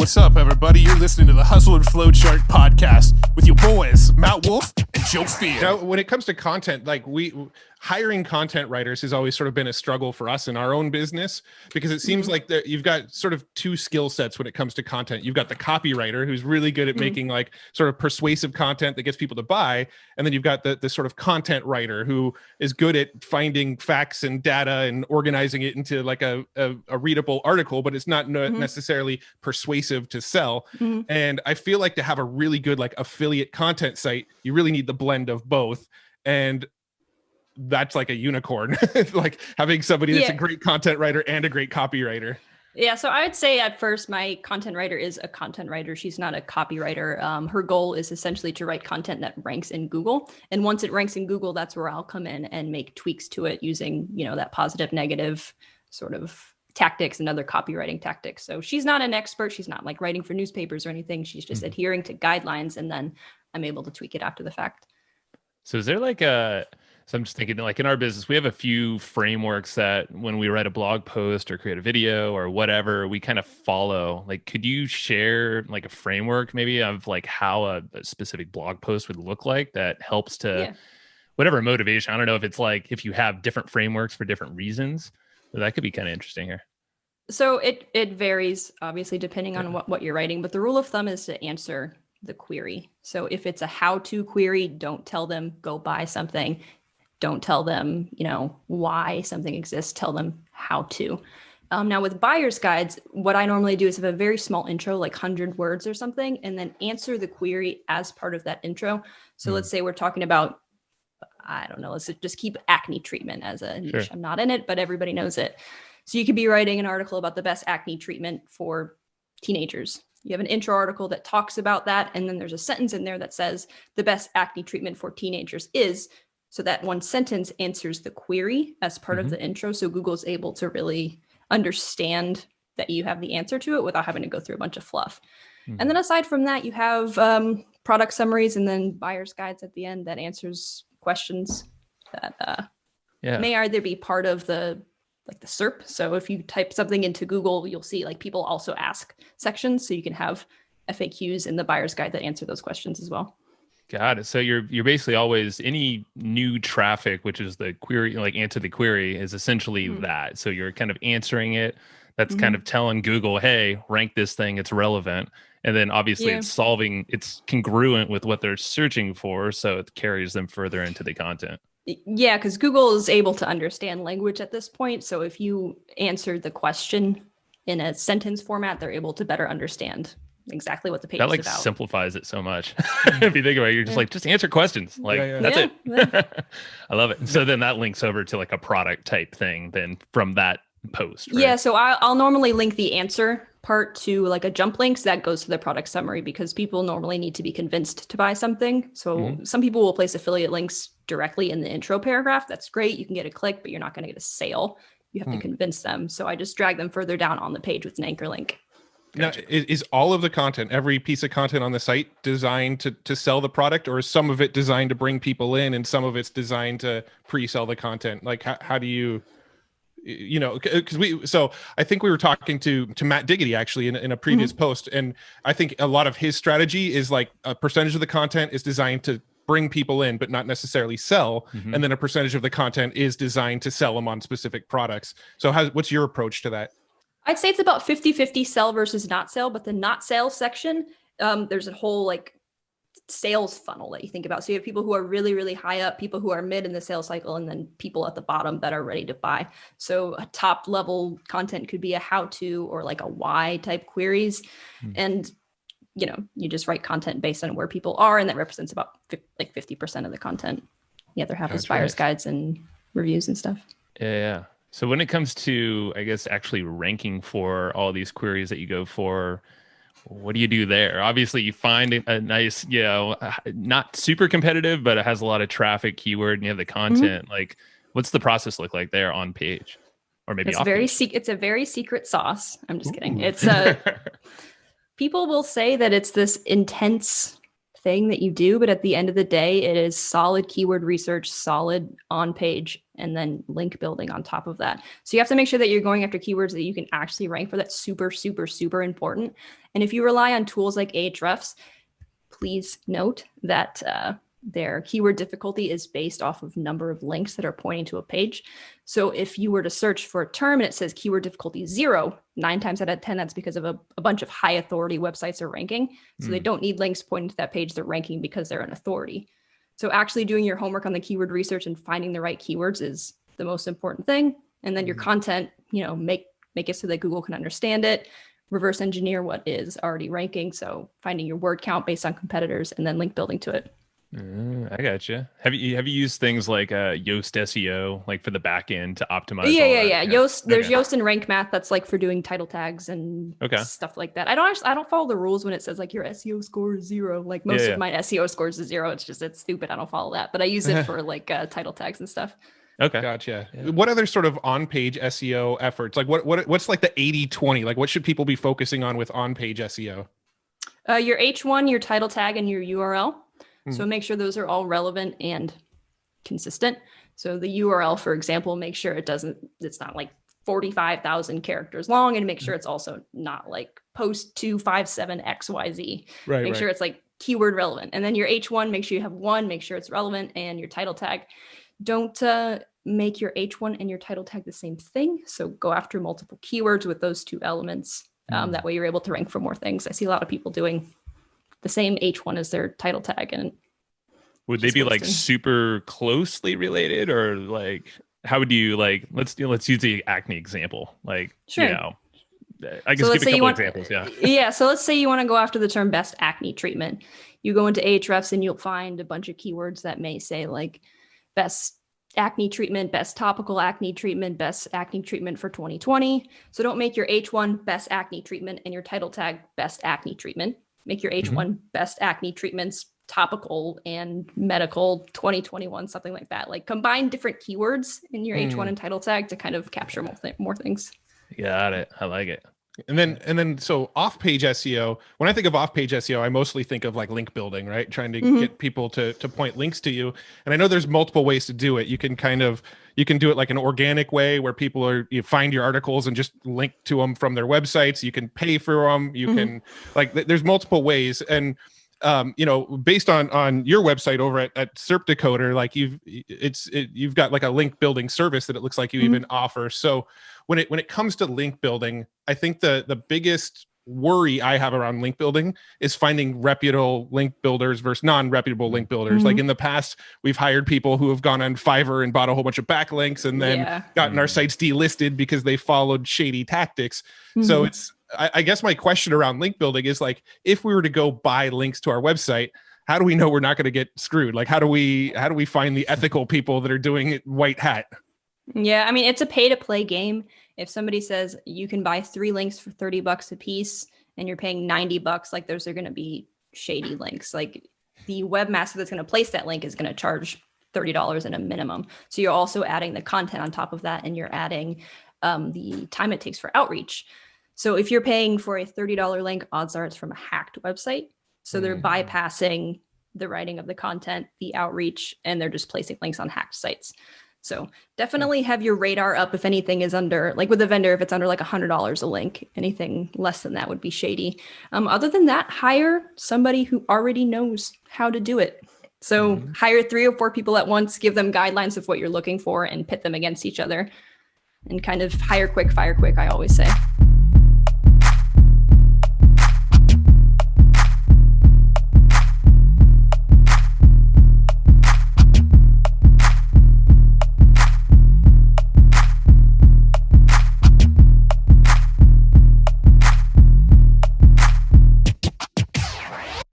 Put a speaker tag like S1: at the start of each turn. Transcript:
S1: What's up, everybody? You're listening to the Hustle and Flowchart podcast with your boys, Matt Wolf and Joe Field.
S2: Now, when it comes to content, like hiring content writers has always sort of been a struggle for us in our own business, because it seems like you've got sort of two skill sets when it comes to content. You've got the copywriter who's really good at making like sort of persuasive content that gets people to buy. And then you've got the sort of content writer who is good at finding facts and data and organizing it into like a readable article, but it's not necessarily persuasive to sell. And I feel like to have a really good like affiliate content site, you really need the blend of both. And that's like a unicorn, like having somebody that's a great content writer and a great copywriter.
S3: Yeah, so I would say at first my content writer is a content writer. She's not a copywriter. Her goal is essentially to write content that ranks in Google. And once it ranks in Google, that's where I'll come in and make tweaks to it using, that positive, negative sort of tactics and other copywriting tactics. So she's not an expert. She's not like writing for newspapers or anything. She's just adhering to guidelines, and then I'm able to tweak it after the fact.
S4: So is there so I'm just thinking, like in our business, we have a few frameworks that when we write a blog post or create a video or whatever, we kind of follow. Like, could you share like a framework maybe of like how a specific blog post would look like that helps to whatever motivation? I don't know if it's like if you have different frameworks for different reasons, but that could be kind of interesting here.
S3: So it varies, obviously, depending on what you're writing. But the rule of thumb is to answer the query. So if it's a how-to query, don't tell them go buy something. Don't tell them, why something exists. Tell them how to. Now with buyer's guides, what I normally do is have a very small intro, like 100 words or something, and then answer the query as part of that intro. So let's say we're talking about, I don't know, let's just keep acne treatment as a niche. Sure. I'm not in it, but everybody knows it. So you could be writing an article about the best acne treatment for teenagers. You have an intro article that talks about that, and then there's a sentence in there that says the best acne treatment for teenagers is. So that one sentence answers the query as part of the intro. So Google's able to really understand that you have the answer to it without having to go through a bunch of fluff. And then aside from that, you have product summaries and then buyer's guides at the end that answers questions that may either be part of the SERP. So if you type something into Google, you'll see like people also ask sections. So you can have FAQs in the buyer's guide that answer those questions as well.
S4: Got it. So you're basically always any new traffic, which is the query, like answer the query, is essentially that. So you're kind of answering it. That's kind of telling Google, hey, rank this thing, it's relevant. And then obviously it's congruent with what they're searching for. So it carries them further into the content.
S3: Yeah, because Google is able to understand language at this point. So if you answer the question in a sentence format, they're able to better understand exactly what the page is about. That
S4: simplifies it so much. If you think about it, you're just like, just answer questions. Like that's it. Yeah. I love it. And so then that links over to like a product type thing then from that post, right?
S3: Yeah. So I'll normally link the answer part to like a jump link. So that goes to the product summary because people normally need to be convinced to buy something. So some people will place affiliate links directly in the intro paragraph. That's great. You can get a click, but you're not going to get a sale. You have to convince them. So I just drag them further down on the page with an anchor link.
S2: Now, is all of the content, every piece of content on the site designed to sell the product, or is some of it designed to bring people in and some of it's designed to pre-sell the content? Like how do you, so I think we were talking to Matt Diggity actually in a previous post. And I think a lot of his strategy is like a percentage of the content is designed to bring people in, but not necessarily sell. And then a percentage of the content is designed to sell them on specific products. So what's your approach to that?
S3: I'd say it's about 50-50 sell versus not sell, but the not sell section, there's a whole like sales funnel that you think about. So you have people who are really, really high up, people who are mid in the sales cycle, and then people at the bottom that are ready to buy. So a top level content could be a how to or like a why type queries. And, you just write content based on where people are, and that represents about 50% of the content. The other half is buyer's guides and reviews and stuff.
S4: Yeah. So when it comes to, I guess, actually ranking for all these queries that you go for, what do you do there? Obviously, you find a nice, not super competitive, but it has a lot of traffic keyword and you have the content. Like, what's the process look like there on page? Or maybe
S3: it's
S4: off page?
S3: It's a very secret sauce. I'm just kidding. It's people will say that it's this intense thing that you do, but at the end of the day, it is solid keyword research, solid on page, and then link building on top of that. So you have to make sure that you're going after keywords that you can actually rank for. That's super, super, super important. And if you rely on tools like Ahrefs, please note that their keyword difficulty is based off of number of links that are pointing to a page. So if you were to search for a term and it says keyword difficulty 0, 9 times out of 10, that's because of a bunch of high authority websites are ranking. So they don't need links pointing to that page. They're ranking because they're an authority. So actually doing your homework on the keyword research and finding the right keywords is the most important thing. And then your content, make it so that Google can understand it, reverse engineer what is already ranking. So finding your word count based on competitors and then link building to it.
S4: I gotcha. Have you used things like Yoast SEO, like for the back end to optimize?
S3: Yeah. Yoast, there's Yoast and Rank Math that's like for doing title tags and stuff like that. I don't follow the rules when it says like your SEO score is 0. Like most of my SEO scores is 0. It's stupid. I don't follow that, but I use it for like title tags and stuff.
S4: Okay.
S2: Gotcha. Yeah. What other sort of on-page SEO efforts? Like what's like the 80-20? Like what should people be focusing on with on-page SEO?
S3: Your H1, your title tag, and your URL. So make sure those are all relevant and consistent. So the URL, for example, make sure it's not like 45,000 characters long, and make sure it's also not like post 257XYZ. Make sure it's like keyword relevant. And then your H1, make sure you have 1, make sure it's relevant, and your title tag. Don't make your H1 and your title tag the same thing. So go after multiple keywords with those 2 elements. That way you're able to rank for more things. I see a lot of people doing the same H1 as their title tag. And
S4: would they be like super closely related, or like how would you like, let's use the acne example. Like,
S3: sure.
S4: I guess give a couple examples.
S3: Yeah. So let's say you want to go after the term best acne treatment. You go into Ahrefs and you'll find a bunch of keywords that may say like best acne treatment, best topical acne treatment, best acne treatment for 2020. So don't make your H1 best acne treatment and your title tag best acne treatment. Make your H1 best acne treatments, topical and medical 2021, something like that. Like combine different keywords in your H1 and title tag to kind of capture more things.
S4: Got it. I like it.
S2: And then so off-page SEO, when I think of off-page SEO, I mostly think of like link building, right? Trying to get people to point links to you. And I know there's multiple ways to do it. You can do it like an organic way where you find your articles and just link to them from their websites. You can pay for them. You can there's multiple ways. And based on your website over at SERP Decoder, like you've got like a link building service that it looks like you even offer. So when it comes to link building, I think the biggest worry I have around link building is finding reputable link builders versus non-reputable link builders. Like in the past, we've hired people who have gone on Fiverr and bought a whole bunch of backlinks and then gotten our sites delisted because they followed shady tactics. So I guess my question around link building is like, if we were to go buy links to our website, how do we know we're not going to get screwed? Like, how do we find the ethical people that are doing it white hat?
S3: Yeah, I mean, it's a pay to play game. If somebody says you can buy 3 links for $30 a piece and you're paying $90, like those are going to be shady links. Like the webmaster that's going to place that link is going to charge $30 in a minimum. So you're also adding the content on top of that, and you're adding the time it takes for outreach. So if you're paying for a $30 link, odds are it's from a hacked website. So they're bypassing the writing of the content, the outreach, and they're just placing links on hacked sites. So definitely have your radar up if anything is under, like with a vendor, if it's under like $100 a link. Anything less than that would be shady. Other than that, hire somebody who already knows how to do it. So hire 3 or 4 people at once, give them guidelines of what you're looking for, and pit them against each other. And kind of hire quick, fire quick, I always say.